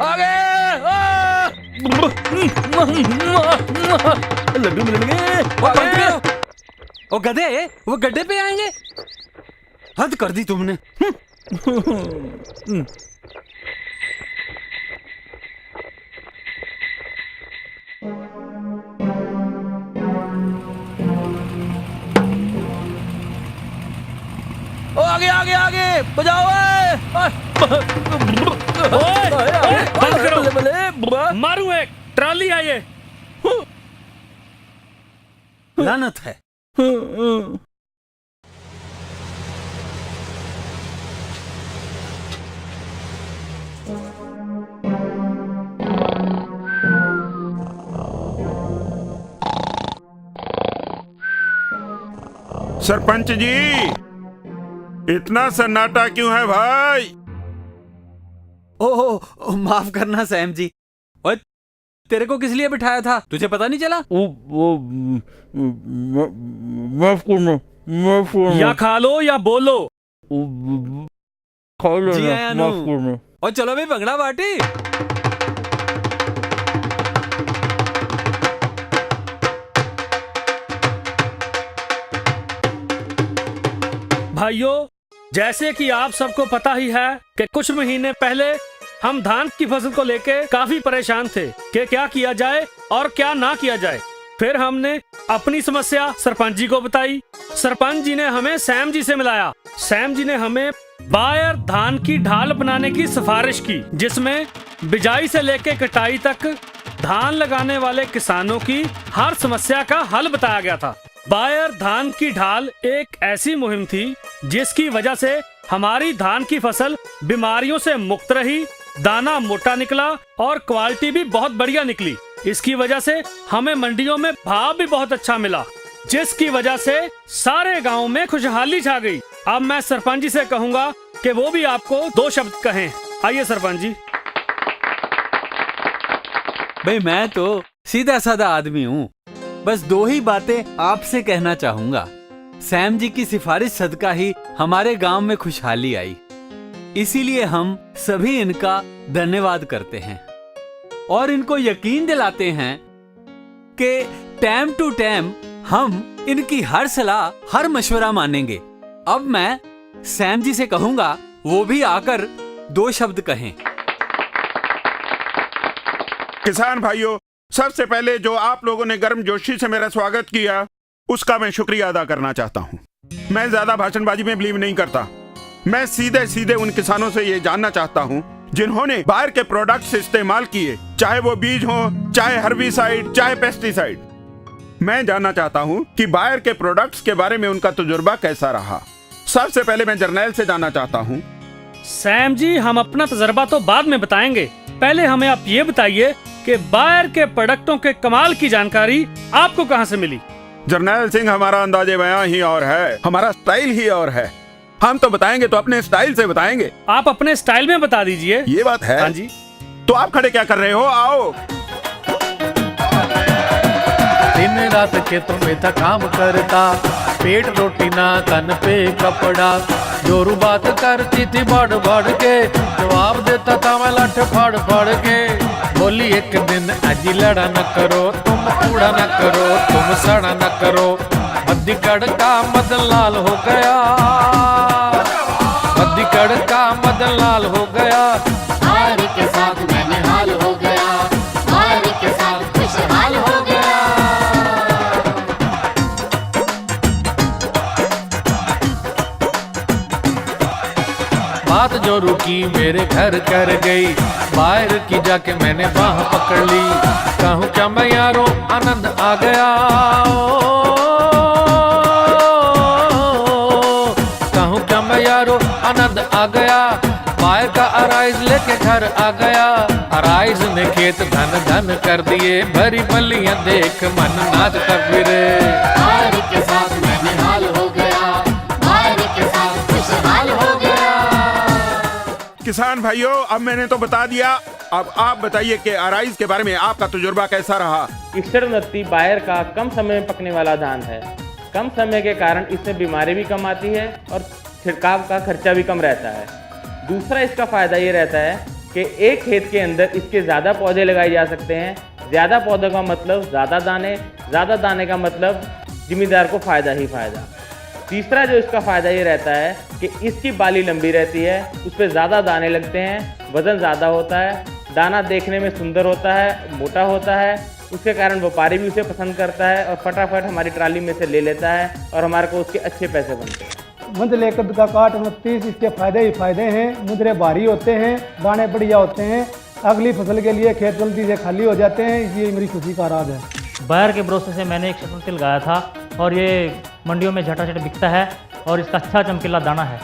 आगे लड्डू मिलेंगे। ओ गधे, वो गड्ढे पे आएंगे। हद कर दी तुमने। ओ आगे आगे आगे बजाओ। बंद करो, मारू एक ट्राली आई है। लानत है। सरपंच जी, इतना सन्नाटा क्यों है भाई? ओह माफ करना सैम जी। और तेरे को किस लिए बिठाया था, तुझे पता नहीं चला? माफ करना, माफ करना। या खा लो या बोलो। खा लेना, जी आया नु। माफ करना। और चलो भाई भंगड़ा पार्टी। भाइयों, जैसे कि आप सबको पता ही है कि कुछ महीने पहले हम धान की फसल को लेके काफी परेशान थे कि क्या किया जाए और क्या ना किया जाए। फिर हमने अपनी समस्या सरपंच जी को बताई। सरपंच जी ने हमें सैम जी से मिलाया। सैम जी ने हमें बायर धान की ढाल बनाने की सिफारिश की, जिसमें बिजाई से लेके कटाई तक धान लगाने वाले किसानों की हर समस्या का हल बताया गया था। बायर धान की ढाल एक ऐसी मुहिम थी जिसकी वजह से हमारी धान की फसल बीमारियों से मुक्त रही, दाना मोटा निकला और क्वालिटी भी बहुत बढ़िया निकली। इसकी वजह से हमें मंडियों में भाव भी बहुत अच्छा मिला, जिसकी वजह से सारे गांव में खुशहाली छा गई। अब मैं सरपंच जी से कहूंगा कि वो भी आपको 2 शब्द कहें। आइए सरपंच जी। भाई मैं तो सीधा साधा आदमी हूँ, बस 2 ही बातें आपसे कहना चाहूंगा। सैम जी की सिफारिश सदका ही हमारे गांव में खुशहाली आई, इसीलिए हम सभी इनका धन्यवाद करते हैं और इनको यकीन दिलाते हैं कि टाइम टू टाइम हम इनकी हर सलाह, हर मशवरा मानेंगे। अब मैं सैम जी से कहूंगा वो भी आकर 2 शब्द कहें। किसान भाइयों, सबसे पहले जो आप लोगों ने गर्मजोशी से मेरा स्वागत किया, उसका मैं शुक्रिया अदा करना चाहता हूँ। मैं ज्यादा भाषणबाजी में बिलीव नहीं करता। मैं सीधे सीधे उन किसानों से ये जानना चाहता हूँ जिन्होंने बाहर के प्रोडक्ट्स इस्तेमाल किए, चाहे वो बीज हो, चाहे हर्बिसाइड, चाहे पेस्टिसाइड। मैं जानना चाहता हूँ कि बाहर के प्रोडक्ट्स के बारे में उनका तजुर्बा कैसा रहा। सबसे पहले मैं जर्नैल से जानना चाहता हूँ। सैम जी, हम अपना तजर्बा तो बाद में बताएंगे, पहले हमें आप ये बताइए कि बायर के प्रोडक्टों के कमाल की जानकारी आपको कहां से मिली? जर्नैल सिंह, हमारा अंदाजे बयां ही और है, हमारा स्टाइल ही और है। हम तो बताएंगे तो अपने स्टाइल से बताएंगे। आप अपने स्टाइल में बता दीजिए। ये बात है। हाँ जी। तो आप खड़े क्या कर रहे हो? आओ। दिन रात खेतों में था काम करता, पेट रोटी ना तन पे कपड़ा। जोरू बात करती थी बढ़ बढ़ के, जवाब देता था मैं लठ फाड़ फाड़ के। बोली एक दिन अजी लड़ा न करो, तुम कूड़ा न करो, तुम सड़ा न करो। बद्दीगढ़ का मदन लाल हो गया, बद्दीगढ़ का मदन लाल हो गया। हारी के साथ मैं निहाल हो गया, हारी के साथ खुशहाल हो गया। बात जोरू की मेरे घर कर गई। बाहर की जाके मैंने बाह पकड़ ली, कहूँ क्या मैं यारों आनंद आ गया। कहूँ क्या मैं यारों आनंद आ गया। बाहर का अराइज लेके घर आ गया। अराइज ने खेत धन धन कर दिए, भरी बलियां देख मन नाचता फिरे। बाहर के साथ मैं निहाल हो गया, बाहर के साथ खुशहाल हो गया। किसान भाइयों, अब मैंने तो बता दिया, अब आप बताइए कि अराइज के बारे में आपका तजुर्बा कैसा रहा। ईस्टर नत्ती बायर का कम समय में पकने वाला धान है। कम समय के कारण इसमें बीमारी भी कम आती है और छिड़काव का खर्चा भी कम रहता है। दूसरा इसका फायदा ये रहता है कि एक खेत के अंदर इसके ज़्यादा पौधे लगाए जा सकते हैं। ज़्यादा पौधों का मतलब ज़्यादा दाने का मतलब जिम्मेदार को फ़ायदा ही फ़ायदा। तीसरा जो इसका फ़ायदा ये रहता है कि इसकी बाली लंबी रहती है, उस पर ज़्यादा दाने लगते हैं, वज़न ज़्यादा होता है, दाना देखने में सुंदर होता है, मोटा होता है। उसके कारण व्यापारी भी उसे पसंद करता है और फटाफट हमारी ट्राली में से ले लेता है और हमारे को उसके अच्छे पैसे बनते हैं। मुंदले कद का काट 29, इसके फायदे ही फायदे हैं। मुंदरे भारी होते हैं, दाने बढ़िया होते हैं, अगली फसल के लिए खेत जल्दी से खाली हो जाते हैं। ये मेरी खुशी का राज है। बायर के भरोसे से मैंने एक शकुन तिल लगाया था और ये मंडियों में झटाझट बिकता है और इसका अच्छा चमकीला दाना है।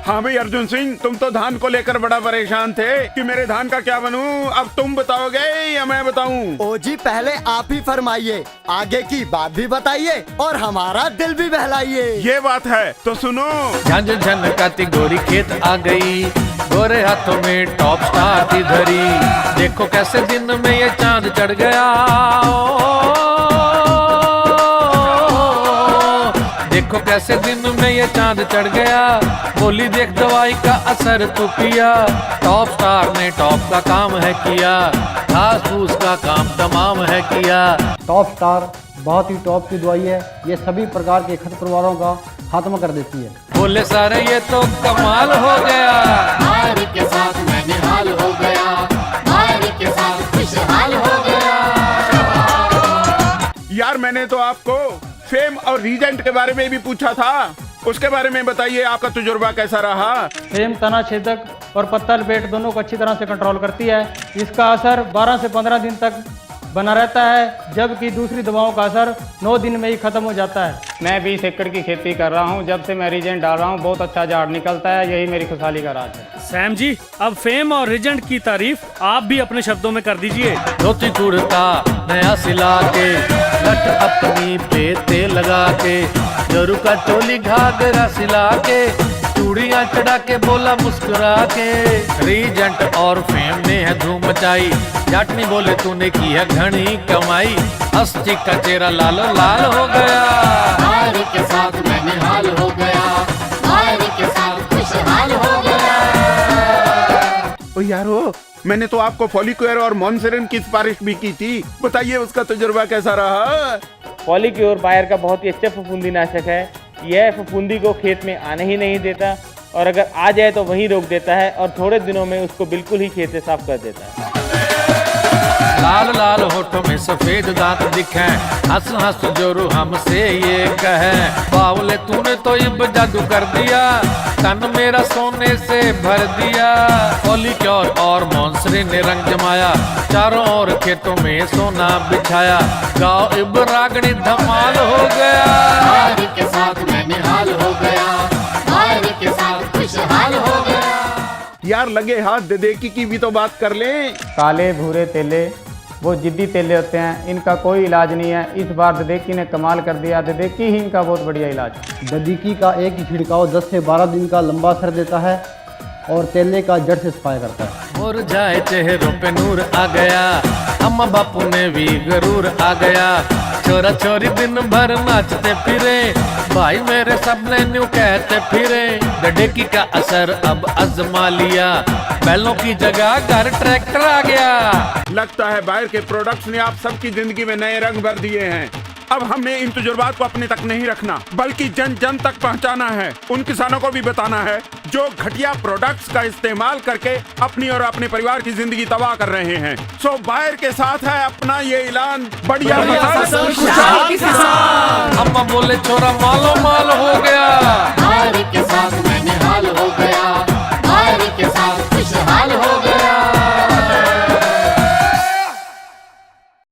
हाँ भाई अर्जुन सिंह, तुम तो धान को लेकर बड़ा परेशान थे कि मेरे धान का क्या बनूं। अब तुम बताओगे या मैं बताऊं? ओ जी, पहले आप ही फरमाइए, आगे की बात भी बताइए और हमारा दिल भी बहलाइए। ये बात है तो सुनो। झंझ झनकाती गोरी खेत आ गई, गोरे हाथों में टॉप स्टार की धरी। देखो कैसे दिन में ये चांद चढ़ गया। देखो कैसे दिन में ये चांद चढ़ गया। बोली देख दवाई का असर तो किया। टॉप स्टार ने टॉप का काम है किया, घास फूस का काम तमाम है किया। टॉप स्टार बहुत ही टॉप की दवाई है, ये सभी प्रकार के खरपतवारों का खात्मा कर देती है। बोले सारे ये तो कमाल हो गया। बाहर के साथ मैं निहाल हो गया, बाहर के साथ खुशहाल हो गया। यार मैंने तो आपको फेम और रीजेंट के बारे में भी पूछा था, उसके बारे में बताइए, आपका तजुर्बा कैसा रहा? फेम तना छेदक और पत्ता लपेट दोनों को अच्छी तरह से कंट्रोल करती है। इसका असर 12 से 15 दिन तक बना रहता है, जबकि दूसरी दवाओं का असर 9 दिन में ही खत्म हो जाता है। मैं 20 एकड़ की खेती कर रहा हूं, जब से मैं रीजेंट डाल रहा हूं बहुत अच्छा झाड़ निकलता है, यही मेरी खुशहाली का राज है। सैम जी, अब फेम और रिजेंट की तारीफ आप भी अपने शब्दों में कर दीजिए। धोती कुर्ता नया सिला के, लट अपनी पे तेल लगा के, जरू का चोली घाघरा सिला के, चूड़ियां चढ़ा के बोला मुस्कुरा के। रीजेंट और फेम ने है धूम मचाई, जाटनी बोले तूने की है घनी कमाई। अस्सी का चेहरा लालो लाल हो गया। बाहर के साथ मैं निहाल हो गया, बाहर के साथ खुशहाल हो गया। ओ यारो, मैंने तो आपको फॉलिक्योर और मॉन्सेरन की सिफारिश भी की थी, बताइए उसका तजुर्बा कैसा रहा? फॉलिक्योर बायर का बहुत ही अच्छा फफूंदी नाशक है। यह फफूंदी को खेत में आने ही नहीं देता और अगर आ जाए तो वहीं रोक देता है और थोड़े दिनों में उसको बिल्कुल ही खेत से साफ कर देता है। लाल लाल होठों में सफेद दांत दिखे, हंस हंस जोरू हमसे ये कहे। बावले तूने तो इब जादू कर दिया, तन मेरा सोने से भर दिया। फॉलिक्योर और मॉन्सरे ने रंग जमाया, चारों ओर खेतों में सोना बिछाया। गाँव इब रागनी धमाल हो गया। बाहर के साथ मैं निहाल हो गया, बाहर के साथ खुशहाल हो गया। यार लगे हाथ ददेकी की भी तो बात कर लें। काले भूरे तेले वो जिद्दी तेले होते हैं, इनका कोई इलाज नहीं है। इस बार ददेकी ने कमाल कर दिया, ददेकी ही इनका बहुत बढ़िया इलाज है। ददीकी का एक ही छिड़काव 10 से 12 दिन का लंबा असर देता है और तेले का जड़ से सफाई करता है। मुरझाए चेहरों पे नूर आ गया, अम्मा बापू ने भी गरूर आ गया। छोरा छोरी दिन भर नाचते फिरे, भाई मेरे सबने न्यू कहते फिरे। दडेकी का असर अब आजमा लिया, बैलों की जगह घर ट्रैक्टर आ गया। लगता है बायर के प्रोडक्ट्स ने आप सबकी जिंदगी में नए रंग भर दिए हैं। अब हमें इन तजुर्बात को अपने तक नहीं रखना, बल्कि जन जन तक पहुंचाना है। उन किसानों को भी बताना है जो घटिया प्रोडक्ट्स का इस्तेमाल करके अपनी और अपने परिवार की जिंदगी तबाह कर रहे हैं। सो बायर के साथ है अपना ये ऐलान, बढ़िया फसल खुशहाल किसान। अम्मा बोले छोरा मालो माल हो गया। बाहर के साथ मैं निहाल हो गया, बाहर बाहर के साथ खुशहाल हो गया।